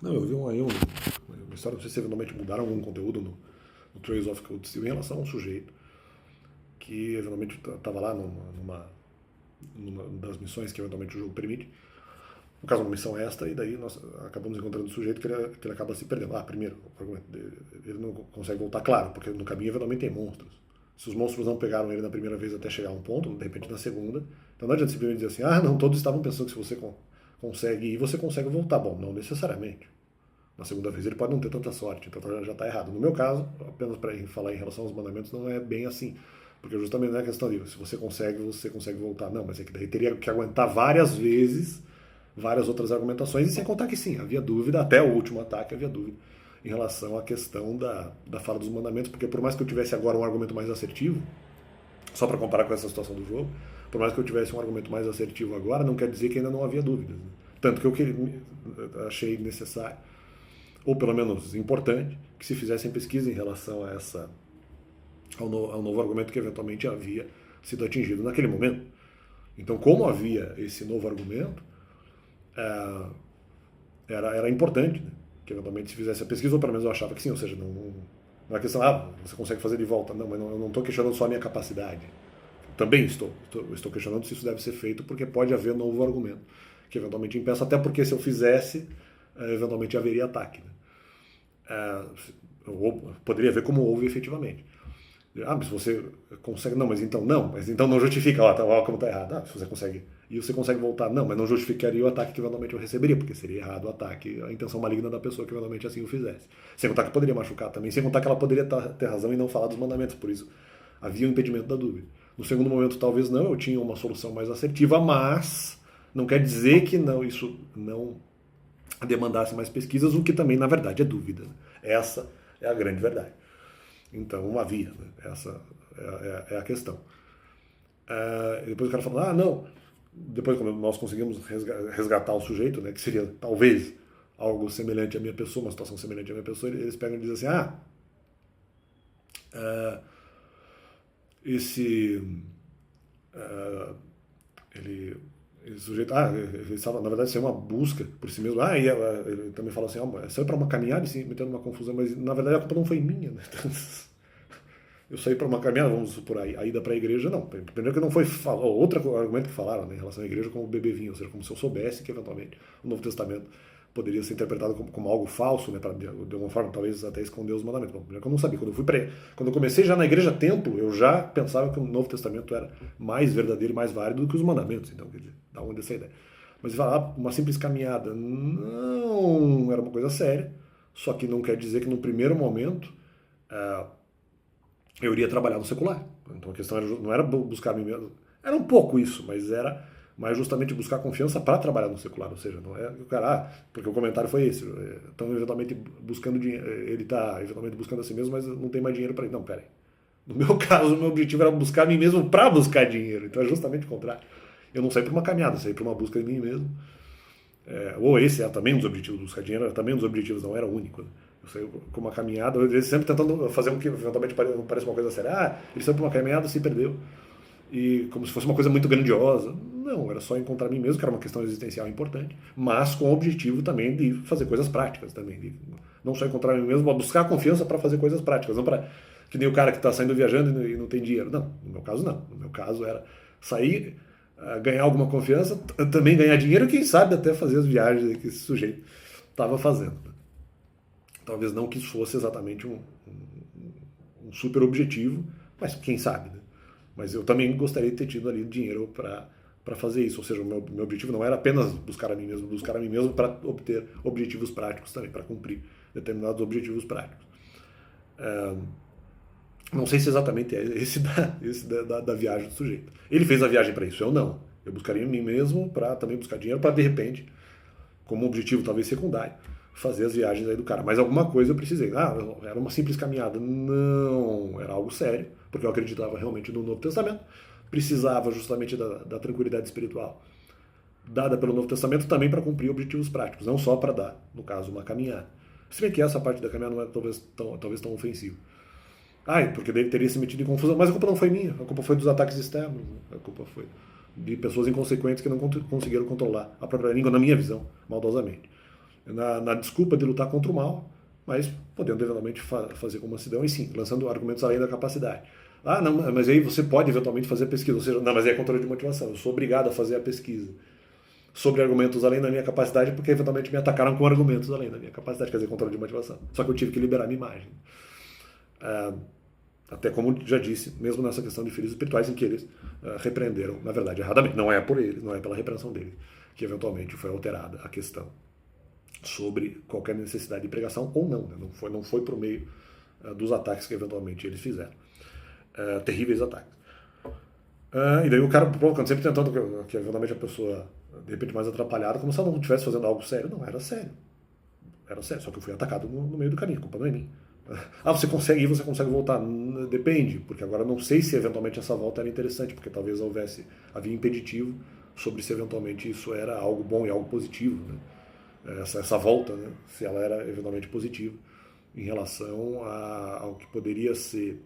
Não, eu vi uma história, não sei se eventualmente mudaram algum conteúdo no Trails of Cold Steel em relação a um sujeito que eventualmente estava lá numa das missões que eventualmente o jogo permite. No caso, uma missão extra, e daí nós acabamos encontrando um sujeito que ele acaba se perdendo. Primeiro, ele não consegue voltar, claro, porque no caminho eventualmente tem monstros. Se os monstros não pegaram ele na primeira vez até chegar a um ponto, de repente na segunda, então não adianta simplesmente dizer assim, não, todos estavam pensando que se você consegue ir, você consegue voltar. Bom, não necessariamente. Na segunda vez ele pode não ter tanta sorte, então já está errado. No meu caso, apenas para falar em relação aos mandamentos, não é bem assim. Porque justamente não é questão de se você consegue voltar. Não, mas é que daí teria que aguentar várias vezes várias outras argumentações, e sem contar que sim, havia dúvida, até o último ataque havia dúvida em relação à questão da fala dos mandamentos, porque por mais que eu tivesse agora um argumento mais assertivo, só para comparar com essa situação do jogo, por mais que eu tivesse um argumento mais assertivo agora, não quer dizer que ainda não havia dúvidas. Né? Tanto que achei necessário, ou pelo menos importante, que se fizessem pesquisa em relação a ao novo argumento que eventualmente havia sido atingido naquele momento. Então, como havia esse novo argumento, era importante, né? Que eventualmente se fizesse a pesquisa, ou pelo menos eu achava que sim, ou seja, não é questão, você consegue fazer de volta. Não, mas eu não estou questionando só a minha capacidade. Também estou questionando se isso deve ser feito, porque pode haver novo argumento, que eventualmente impeça, até porque se eu fizesse, eventualmente haveria ataque. Né? Ou poderia ver como houve efetivamente. Mas você consegue. Mas então não justifica, ó, como está errado. Se você consegue. E você consegue voltar, não, mas não justificaria o ataque que eventualmente eu receberia, porque seria errado o ataque, a intenção maligna da pessoa que eventualmente assim o fizesse. Sem contar que poderia machucar também, sem contar que ela poderia ter razão em não falar dos mandamentos, por isso havia o impedimento da dúvida. No segundo momento, talvez não, eu tinha uma solução mais assertiva, mas não quer dizer que não, isso não demandasse mais pesquisas, o que também, na verdade, é dúvida. Essa é a grande verdade. Então, havia. Né? Essa é a questão. Depois o cara falou, não. Depois, quando nós conseguimos resgatar o sujeito, né, que seria talvez algo semelhante à minha pessoa, uma situação semelhante à minha pessoa, eles pegam e dizem assim, esse esse sujeito, ele estava, na verdade, isso é uma busca por si mesmo. E ele também fala assim, saiu para uma caminhada, assim, metendo uma confusão, mas na verdade a culpa não foi minha, né? Eu saí para uma caminhada, vamos supor, a ida para a igreja, não. Primeiro que não foi. Outro argumento que falaram, né, em relação à igreja, como bebê vinho, ou seja, como se eu soubesse que eventualmente o Novo Testamento poderia ser interpretado como algo falso, né, para de alguma forma talvez até esconder os mandamentos. Bom, primeiro que eu não sabia. Quando eu comecei já na igreja templo, eu já pensava que o Novo Testamento era mais verdadeiro e mais válido do que os mandamentos. Então, quer dizer, da onde essa ideia? Mas falar uma simples caminhada, não era uma coisa séria, só que não quer dizer que no primeiro momento eu iria trabalhar no secular. Então a questão não era buscar a mim mesmo. Era um pouco isso, mas era mais justamente buscar confiança para trabalhar no secular. Ou seja, não é o cara, porque o comentário foi esse. Então, eventualmente, buscando dinheiro. Ele está eventualmente buscando a si mesmo, mas não tem mais dinheiro para ele. Não, peraí. No meu caso, o meu objetivo era buscar a mim mesmo para buscar dinheiro. Então é justamente o contrário. Eu não saí para uma caminhada, saí para uma busca de mim mesmo. Ou esse era também um dos objetivos, buscar dinheiro era também um dos objetivos, não era o único. Né? Eu saí com uma caminhada, ele sempre tentando fazer com que eventualmente não pareça uma coisa séria. Ele saiu para uma caminhada e se perdeu. E como se fosse uma coisa muito grandiosa. Não, era só encontrar mim mesmo, que era uma questão existencial importante, mas com o objetivo também de fazer coisas práticas também. De não só encontrar mim mesmo, mas buscar confiança para fazer coisas práticas. Não para que nem o cara que está saindo viajando e não tem dinheiro. Não, no meu caso não. No meu caso era sair, ganhar alguma confiança, também ganhar dinheiro e quem sabe até fazer as viagens que esse sujeito estava fazendo. Talvez não que isso fosse exatamente um super objetivo, mas quem sabe, né? Mas eu também gostaria de ter tido ali dinheiro para fazer isso. Ou seja, o meu objetivo não era apenas buscar a mim mesmo para obter objetivos práticos também, para cumprir determinados objetivos práticos. Não sei se exatamente é esse da viagem do sujeito. Ele fez a viagem para isso, eu não. Eu buscaria a mim mesmo para também buscar dinheiro para, de repente, como objetivo talvez secundário, fazer as viagens aí do cara. Mas alguma coisa eu precisei. Era uma simples caminhada. Não, era algo sério, porque eu acreditava realmente no Novo Testamento. Precisava justamente da tranquilidade espiritual dada pelo Novo Testamento também para cumprir objetivos práticos, não só para dar, no caso, uma caminhada. Se bem que essa parte da caminhada não é talvez tão ofensiva. Porque ele teria se metido em confusão. Mas a culpa não foi minha, a culpa foi dos ataques externos, a culpa foi de pessoas inconsequentes que não conseguiram controlar a própria língua, na minha visão, maldosamente. na desculpa de lutar contra o mal, mas podendo eventualmente fazer com mansidão e sim, lançando argumentos além da capacidade. Ah, não, mas aí você pode eventualmente fazer pesquisa, ou seja, não, mas aí é controle de motivação, eu sou obrigado a fazer a pesquisa sobre argumentos além da minha capacidade, porque eventualmente me atacaram com argumentos além da minha capacidade, quer dizer, controle de motivação. Só que eu tive que liberar minha imagem. Até como já disse, mesmo nessa questão de filhos espirituais, em que eles repreenderam, na verdade, erradamente. Não é por eles, não é pela repreensão deles, que eventualmente foi alterada a questão sobre qualquer necessidade de pregação ou não. Né? Não foi por meio dos ataques que eventualmente eles fizeram. Terríveis ataques. E daí o cara provocando, sempre tentando que eventualmente a pessoa, de repente, mais atrapalhada, como se ela não estivesse fazendo algo sério. Não, era sério. Era sério, só que eu fui atacado no meio do caminho, a culpa não é minha. Ah, você consegue ir, você consegue voltar? Depende, porque agora não sei se eventualmente essa volta era interessante, porque talvez havia impeditivo sobre se eventualmente isso era algo bom e algo positivo, né? Essa volta, né? Se ela era eventualmente positiva em relação ao que poderia ser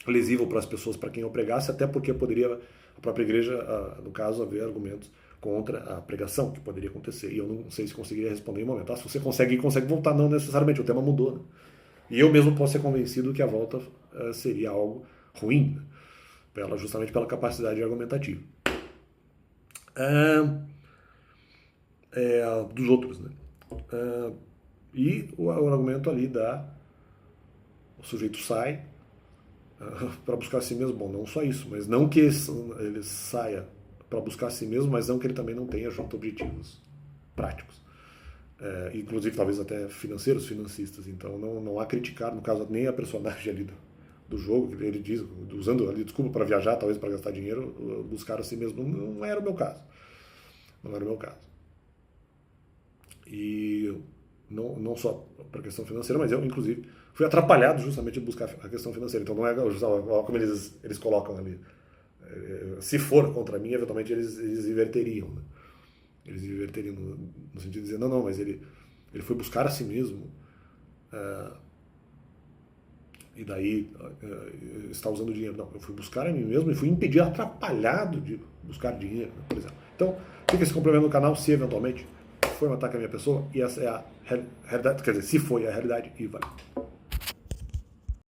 lesivo para as pessoas, para quem eu pregasse, até porque poderia a própria igreja, no caso, haver argumentos contra a pregação, que poderia acontecer. E eu não sei se conseguiria responder em um momento. Se você consegue ir, consegue voltar, não necessariamente, o tema mudou, né? E eu mesmo posso ser convencido que a volta seria algo ruim, né? Justamente pela capacidade argumentativa. Dos outros, né? E o argumento ali o sujeito sai para buscar a si mesmo. Bom, não só isso, mas não que ele saia para buscar a si mesmo, mas não que ele também não tenha junto objetivos práticos. Inclusive talvez até financistas. Então não há criticar, no caso, nem a personagem ali do jogo, que ele diz, usando ali desculpa para viajar, talvez para gastar dinheiro, buscar a si mesmo. Não era o meu caso. Não era o meu caso. E não só para a questão financeira, mas eu, inclusive, fui atrapalhado justamente de buscar a questão financeira. Então não é como eles colocam ali. Se for contra mim, eventualmente eles inverteriam. Né? Eles inverteriam no sentido de dizer, não, mas ele foi buscar a si mesmo e daí está usando dinheiro. Não, eu fui buscar a mim mesmo e fui impedir, atrapalhado de buscar dinheiro, por exemplo. Então, fica esse complemento no canal se eventualmente foi um ataque à minha pessoa e essa é a realidade, quer dizer, se foi a realidade, e valeu.